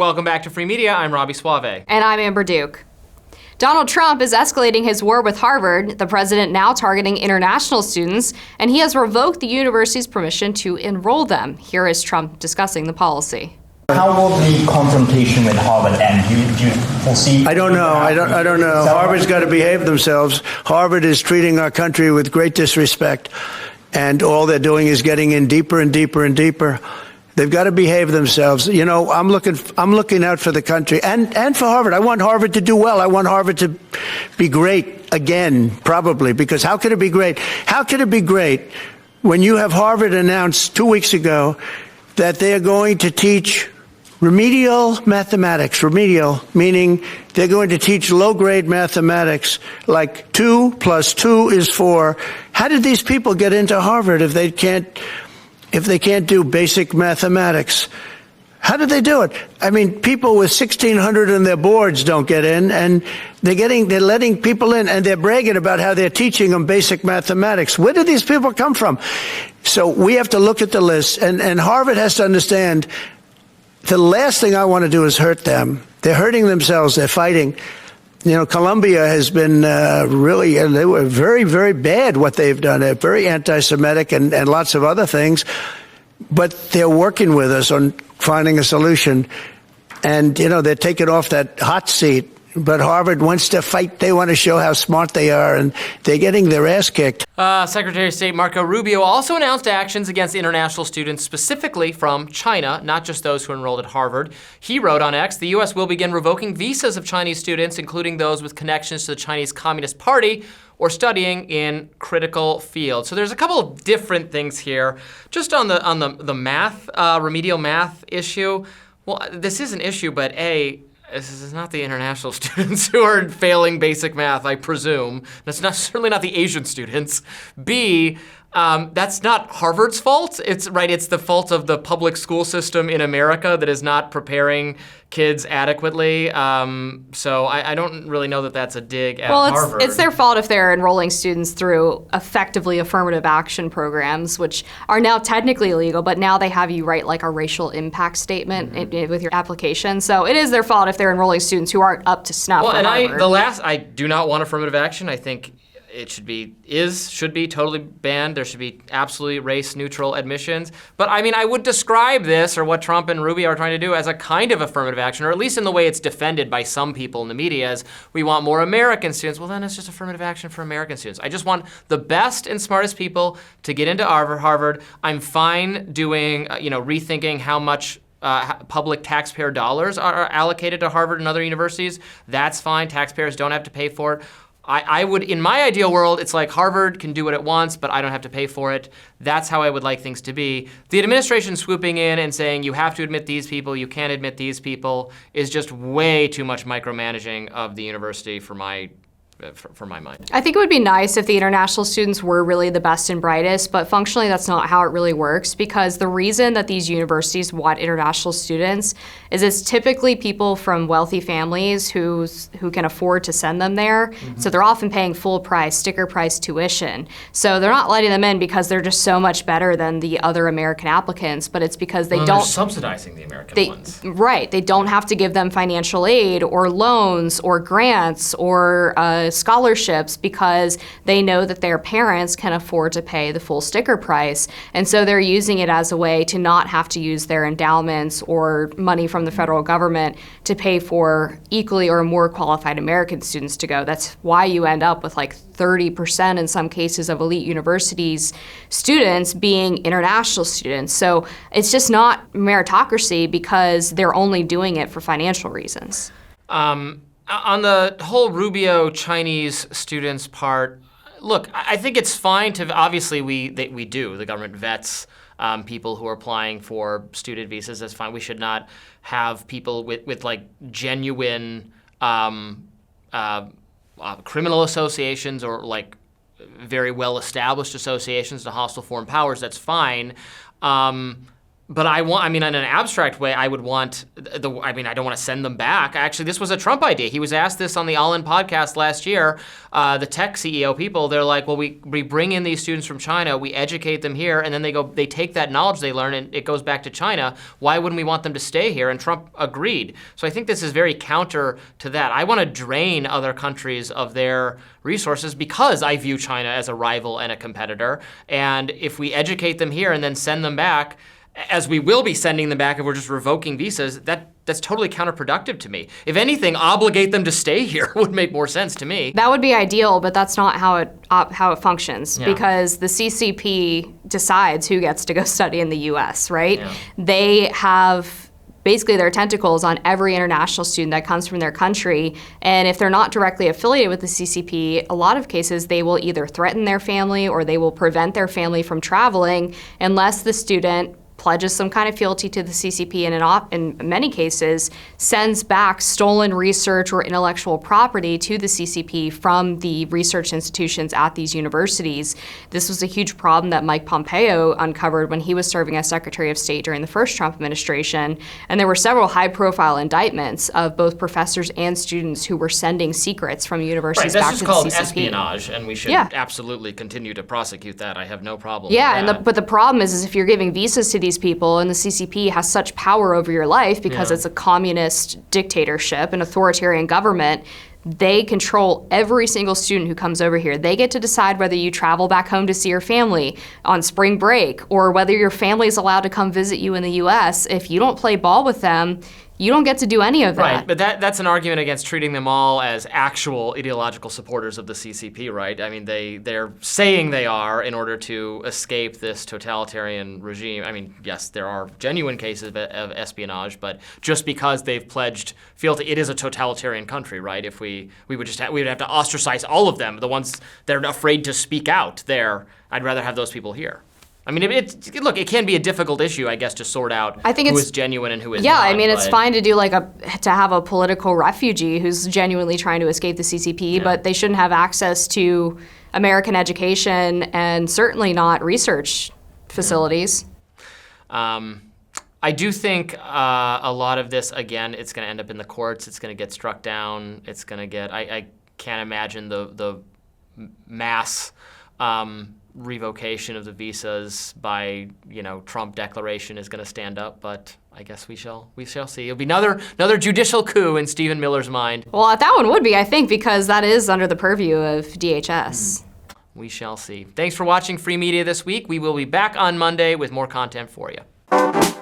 Welcome back to Free Media. I'm Robby Soave. And I'm Amber Duke. Donald Trump is escalating his war with Harvard, the president now targeting international students, and he has revoked the university's permission to enroll them. Here is Trump discussing the policy. How will the confrontation with Harvard end? Do you foresee? I don't know. I don't know. Harvard's got to behave themselves. Harvard is treating our country with great disrespect, and all they're doing is getting in deeper and deeper and deeper. They've got to behave themselves. You know, I'm looking out for the country and for Harvard. I want Harvard to do well. I want Harvard to be great again, probably, because how could it be great? How could it be great when you have Harvard announced 2 weeks ago that they are going to teach remedial mathematics, remedial, meaning they're going to teach low-grade mathematics, like 2 + 2 is 4. How did these people get into Harvard if they can't do basic mathematics? How did they do it? I mean, people with 1,600 in their boards don't get in, and they're letting people in, and they're bragging about how they're teaching them basic mathematics. Where do these people come from? So we have to look at the list, and Harvard has to understand the last thing I want to do is hurt them. They're hurting themselves. They're fighting. You know, Columbia has been really, and they were very, very bad what they've done. They're very anti-Semitic and lots of other things. But they're working with us on finding a solution. And, you know, they're taking off that hot seat. But Harvard wants to fight. They want to show how smart they are, and they're getting their ass kicked. Secretary of State Marco Rubio also announced actions against international students specifically from China, not just those who enrolled at Harvard. He wrote on X, the U.S. will begin revoking visas of Chinese students, including those with connections to the Chinese Communist Party or studying in critical fields. So there's a couple of different things here. Just on the math, remedial math issue, well, this is an issue, but this is not the international students who are failing basic math, I presume. That's certainly not the Asian students. B, that's not Harvard's fault. It's the fault of the public school system in America that is not preparing kids adequately. So I don't really know that that's a dig at Harvard. Well, it's their fault if they're enrolling students through effectively affirmative action programs, which are now technically illegal, but now they have you write like a racial impact statement with your application. So it is their fault if they're enrolling students who aren't up to snuff. Well, and I do not want affirmative action. I think it should be totally banned. There should be absolutely race-neutral admissions. But I mean, I would describe this, or what Trump and Rubio are trying to do, as a kind of affirmative action, or at least in the way it's defended by some people in the media as we want more American students. Well, then it's just affirmative action for American students. I just want the best and smartest people to get into Harvard. I'm fine doing, rethinking how much public taxpayer dollars are allocated to Harvard and other universities. That's fine. Taxpayers don't have to pay for it. I would, in my ideal world, it's like Harvard can do what it wants, but I don't have to pay for it. That's how I would like things to be. The administration swooping in and saying you have to admit these people, you can't admit these people, is just way too much micromanaging of the university for my mind. I think it would be nice if the international students were really the best and brightest, but functionally that's not how it really works, because the reason that these universities want international students is it's typically people from wealthy families who can afford to send them there. So they're often paying full price, sticker price tuition. So they're not letting them in because they're just so much better than the other American applicants, but it's because they're subsidizing the American ones. Right. They don't have to give them financial aid or loans or grants or scholarships because they know that their parents can afford to pay the full sticker price. And so they're using it as a way to not have to use their endowments or money from the federal government to pay for equally or more qualified American students to go. That's why you end up with like 30% in some cases of elite universities students being international students. So it's just not meritocracy because they're only doing it for financial reasons. On the whole Rubio Chinese students part, look, I think it's fine to, obviously the government vets people who are applying for student visas. That's fine. We should not have people with like genuine criminal associations or like very well-established associations to hostile foreign powers. That's fine. But in an abstract way, I would want I don't want to send them back. Actually, this was a Trump idea. He was asked this on the All In podcast last year. The tech CEO people, they're like, well, we bring in these students from China, we educate them here, and then they take that knowledge they learn and it goes back to China. Why wouldn't we want them to stay here? And Trump agreed. So I think this is very counter to that. I want to drain other countries of their resources because I view China as a rival and a competitor. And if we educate them here and then send them back, as we will be sending them back if we're just revoking visas, that's totally counterproductive to me. If anything, obligate them to stay here would make more sense to me. That would be ideal, but that's not how it functions, Yeah. because the CCP decides who gets to go study in the U.S., right? Yeah. They have basically their tentacles on every international student that comes from their country, and if they're not directly affiliated with the CCP, a lot of cases they will either threaten their family or they will prevent their family from traveling unless the student pledges some kind of fealty to the CCP, and in many cases sends back stolen research or intellectual property to the CCP from the research institutions at these universities. This was a huge problem that Mike Pompeo uncovered when he was serving as Secretary of State during the first Trump administration, and there were several high-profile indictments of both professors and students who were sending secrets from universities Right, back that's to just the called CCP. espionage, and we should absolutely continue to prosecute that. I have no problem Yeah, with that. but the problem is if you're giving visas to these people and the CCP has such power over your life because Yeah. it's a communist dictatorship, an authoritarian government, they control every single student who comes over here. They get to decide whether you travel back home to see your family on spring break or whether your family is allowed to come visit you in the U.S. If you don't play ball with them, you don't get to do any of that. Right, but that's an argument against treating them all as actual ideological supporters of the CCP, right? I mean, they're saying they are in order to escape this totalitarian regime. I mean, yes, there are genuine cases of espionage, but just because they've pledged fealty, it is a totalitarian country, right? If we would have to ostracize all of them, the ones that are afraid to speak out there. I'd rather have those people here. I mean, it can be a difficult issue, I guess, to sort out I think who it's- is genuine and who is Yeah, not. I mean, it's but- fine to do to have a political refugee who's genuinely trying to escape the CCP, but they shouldn't have access to American education and certainly not research facilities. I do think a lot of this, again, it's going to end up in the courts. It's going to get struck down. It's going to get. I can't imagine the mass revocation of the visas by Trump declaration is going to stand up, but I guess we shall see. It'll be another judicial coup in Stephen Miller's mind. Well, that one would be, I think, because that is under the purview of DHS. We shall see. Thanks for watching Free Media this week. We will be back on Monday with more content for you.